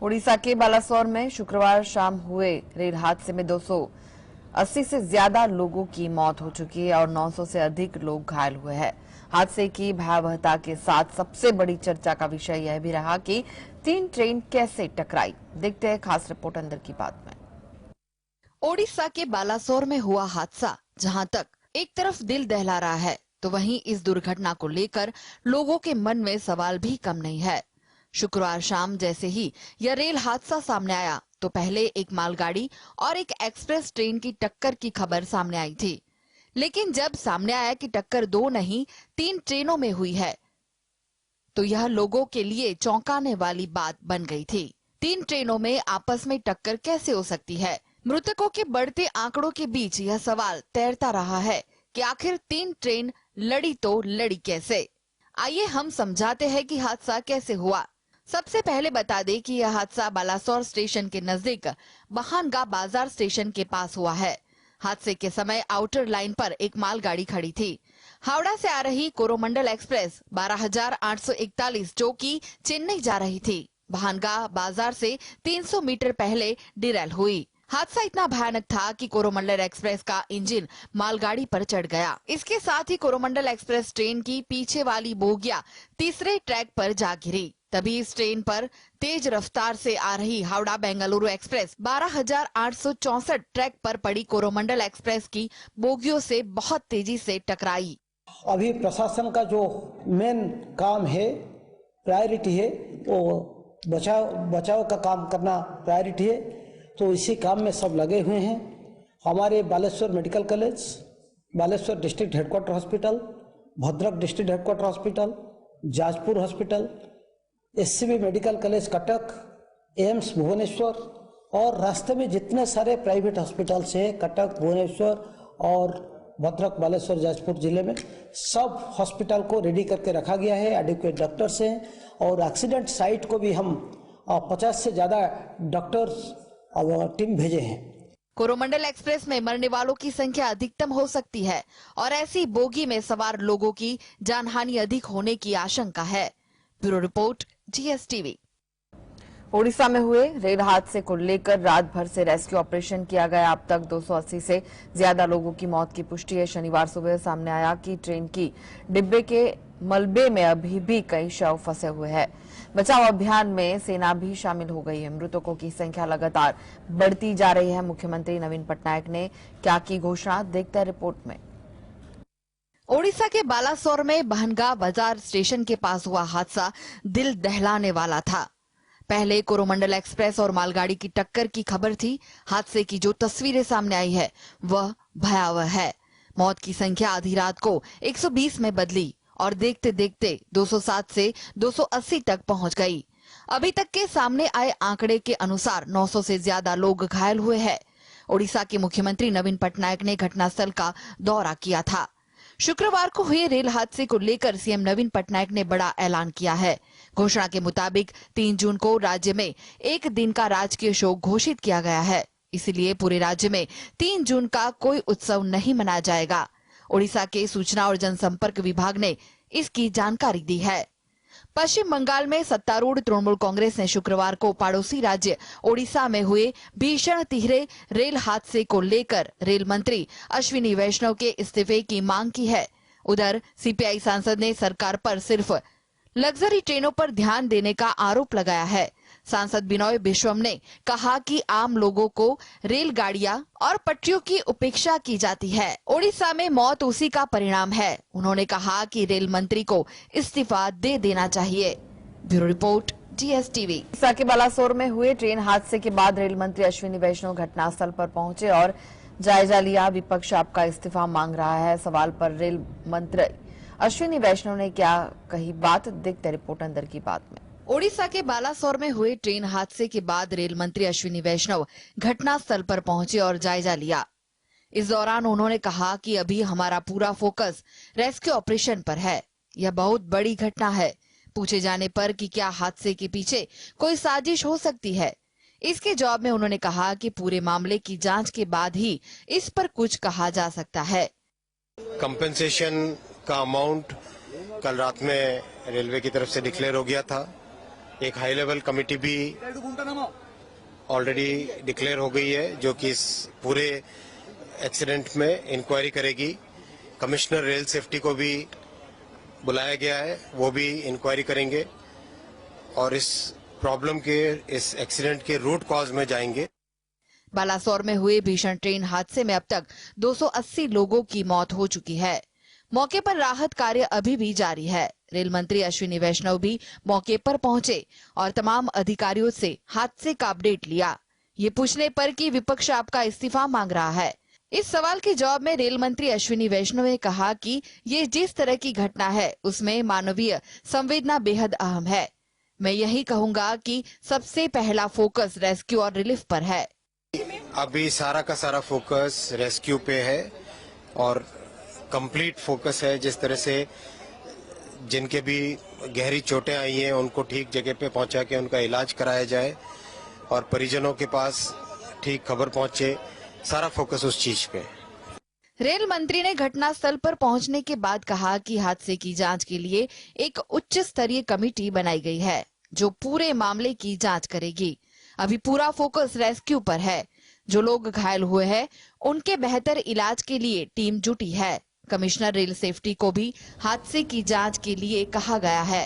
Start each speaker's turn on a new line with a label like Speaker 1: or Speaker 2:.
Speaker 1: उड़ीसा के बालासोर में शुक्रवार शाम हुए रेल हादसे में 280 से ज्यादा लोगों की मौत हो चुकी है और 900 से अधिक लोग घायल हुए हैं। हादसे की भयावहता के साथ सबसे बड़ी चर्चा का विषय यह भी रहा कि 3 ट्रेन कैसे टकराई। देखते हैं खास रिपोर्ट अंदर की बात में।
Speaker 2: ओडिशा के बालासोर में हुआ हादसा, जहां तक एक तरफ दिल दहला रहा है, तो वहीं इस दुर्घटना को लेकर लोगों के मन में सवाल भी कम नहीं है। शुक्रवार शाम जैसे ही यह रेल हादसा सामने आया तो पहले एक मालगाड़ी और एक एक्सप्रेस ट्रेन की टक्कर की खबर सामने आई थी। लेकिन जब सामने आया कि टक्कर 2 नहीं 3 ट्रेनों में हुई है, तो यह लोगों के लिए चौंकाने वाली बात बन गई थी। 3 ट्रेनों में आपस में टक्कर कैसे हो सकती है? मृतकों के बढ़ते आंकड़ों के बीच यह सवाल तैरता रहा है कि आखिर 3 ट्रेन लड़ी तो लड़ी कैसे। आइए हम समझाते हैं कि हादसा कैसे हुआ। सबसे पहले बता दें कि यह हादसा बालासोर स्टेशन के नजदीक बहानगा बाजार स्टेशन के पास हुआ है। हादसे के समय आउटर लाइन पर एक मालगाड़ी खड़ी थी। हावड़ा से आ रही कोरोमंडल एक्सप्रेस 12,841 जो कि चेन्नई जा रही थी, बहानगा बाजार से 300 मीटर पहले डिरेल हुई। हादसा इतना भयानक था कि कोरोमंडल एक्सप्रेस का इंजन मालगाड़ी पर चढ़ गया। इसके साथ ही कोरोमंडल एक्सप्रेस ट्रेन की पीछे वाली बोगियां तीसरे ट्रैक पर जा गिरी। तभी इस ट्रेन पर तेज रफ्तार से आ रही हावड़ा बेंगलुरु एक्सप्रेस 12,864 ट्रैक पर पड़ी कोरोमंडल एक्सप्रेस की बोगियों से बहुत तेजी से टकराई।
Speaker 3: अभी प्रशासन का जो मेन काम है, प्रायोरिटी है, वो बचाव का काम करना प्रायोरिटी है। तो इसी काम में सब लगे हुए हैं। हमारे Baleshwar medical college, Baleshwar district headquarter hospital, Bhadrak district headquarter hospital, Jajpur hospital, SCB medical college Cuttack, AIIMS Bhubaneswar और रास्ते में जितने सारे प्राइवेट हॉस्पिटल्स हैं कटक, भुवनेश्वर और भद्रक, बालेश्वर, जाजपुर जिले में, सब हॉस्पिटल को रेडी करके रखा गया है। एडिक्वेट डॉक्टर्स हैं और एक्सीडेंट साइट को भी हम 50 से ज्यादा डॉक्टर्स टीम भेजे हैं।
Speaker 2: कोरोमंडल एक्सप्रेस में मरने वालों की संख्या अधिकतम हो सकती है और ऐसी बोगी में सवार लोगों की जानहानि अधिक होने की आशंका है। Bureau report, GSTV।
Speaker 1: ओडिशा में हुए रेल हादसे को लेकर रात भर से रेस्क्यू ऑपरेशन किया गया। अब तक 280 से ज्यादा लोगों की मौत की पुष्टि है। शनिवार सुबह सामने आया कि ट्रेन की डिब्बे के मलबे में अभी भी कई शव फंसे हुए हैं। बचाव अभियान में सेना भी शामिल हो गई है। मृतकों की संख्या लगातार बढ़ती जा रही है। मुख्यमंत्री नवीन पटनायक ने क्या की घोषणा, देखते हैं रिपोर्ट में।
Speaker 2: ओडिशा के बालासोर में बहनगा बाजार स्टेशन के पास हुआ हादसा दिल दहलाने वाला था। पहले कोरोमंडल एक्सप्रेस और मालगाड़ी की टक्कर की खबर थी। हादसे की जो तस्वीरें सामने आई है वह भयावह है। मौत की संख्या आधी रात को 120 में बदली और देखते देखते 207 से 280 तक पहुंच गई। अभी तक के सामने आए आंकड़े के अनुसार 900 से ज्यादा लोग घायल हुए हैं। ओडिशा के मुख्यमंत्री नवीन पटनायक ने घटनास्थल का दौरा किया था। शुक्रवार को हुए रेल हादसे को लेकर सीएम नवीन पटनायक ने बड़ा ऐलान किया है। घोषणा के मुताबिक 3 जून को राज्य में एक दिन का राजकीय शोक घोषित किया गया है। इसलिए पूरे राज्य में 3 जून का कोई उत्सव नहीं मनाया जाएगा। ओडिशा के सूचना और जनसंपर्क विभाग ने इसकी जानकारी दी है। पश्चिम बंगाल में सत्तारूढ़ तृणमूल कांग्रेस ने शुक्रवार को पड़ोसी राज्य ओडिशा में हुए भीषण तिहरे रेल हादसे को लेकर रेल मंत्री अश्विनी वैष्णव के इस्तीफे की मांग की है। उधर सीपीआई सांसद ने सरकार पर सिर्फ लग्जरी ट्रेनों पर ध्यान देने का आरोप लगाया है। सांसद बिनोय विश्वम ने कहा कि आम लोगों को रेलगाड़ियां और पटरियों की उपेक्षा की जाती है। ओडिशा में मौत उसी का परिणाम है। उन्होंने कहा कि रेल मंत्री को इस्तीफा दे देना चाहिए। Bureau report, GSTV।
Speaker 1: ओडिशा के बालासोर में हुए ट्रेन हादसे के बाद रेल मंत्री अश्विनी वैष्णव घटनास्थल पर पहुंचे और जायजा लिया। विपक्ष आपका इस्तीफा मांग रहा है। सवाल पर रेल मंत्री अश्विनी वैष्णव ने क्या कही बात, देखते रिपोर्ट अंदर की बात में।
Speaker 2: ओडिशा के बालासोर में हुए ट्रेन हादसे के बाद रेल मंत्री अश्विनी वैष्णव घटनास्थल पर पहुंचे और जायजा लिया। इस दौरान उन्होंने कहा कि अभी हमारा पूरा फोकस रेस्क्यू ऑपरेशन पर है। यह बहुत बड़ी घटना है। पूछे जाने पर कि क्या हादसे के पीछे कोई साजिश हो सकती है, इसके जवाब में उन्होंने कहा कि पूरे मामले की जांच के बाद ही इस पर कुछ कहा जा सकता है।
Speaker 4: कंपेंसेशन का अमाउंट कल रात में रेलवे की तरफ से डिक्लेयर हो गया था एक हाई लेवल कमेटी भी ऑलरेडी डिक्लेयर हो गई है जो कि इस पूरे एक्सीडेंट में इंक्वायरी करेगी। कमिश्नर रेल सेफ्टी को भी बुलाया गया है, वो भी इंक्वायरी करेंगे और इस प्रॉब्लम के, इस एक्सीडेंट के रूट कॉज में जाएंगे।
Speaker 2: बालासोर में हुए भीषण ट्रेन हादसे में अब तक 280 लोगों की मौत हो चुकी है। मौके पर राहत कार्य अभी भी जारी है। रेल मंत्री अश्विनी वैष्णव भी मौके पर पहुंचे और तमाम अधिकारियों से हादसे का अपडेट लिया। ये पूछने पर कि विपक्ष आपका इस्तीफा मांग रहा है। इस सवाल के जवाब में रेल मंत्री अश्विनी वैष्णव ने कहा कि ये जिस तरह की घटना है उसमें मानवीय संवेदना बेहद अहम है। मैं यही कहूंगा कि सबसे पहला फोकस रेस्क्यू और रिलीफ पर है।
Speaker 4: अभी सारा का सारा फोकस रेस्क्यू पे है और कंप्लीट फोकस है जिस तरह से जिनके भी गहरी चोटें आई हैं उनको ठीक जगह पे पहुंचा के उनका इलाज कराया जाए और परिजनों के पास ठीक खबर पहुंचे। सारा फोकस उस चीज पे।
Speaker 2: रेल मंत्री ने घटनास्थल पर पहुंचने के बाद कहा कि हादसे की जांच के लिए एक उच्च स्तरीय कमेटी बनाई गई है जो पूरे मामले की जांच करेगी। अभी पूरा फोकस रेस्क्यू पर है। जो लोग घायल हुए हैं उनके बेहतर इलाज के लिए टीम जुटी है। कमिश्नर रेल सेफ्टी को भी हादसे की जांच के लिए कहा गया है।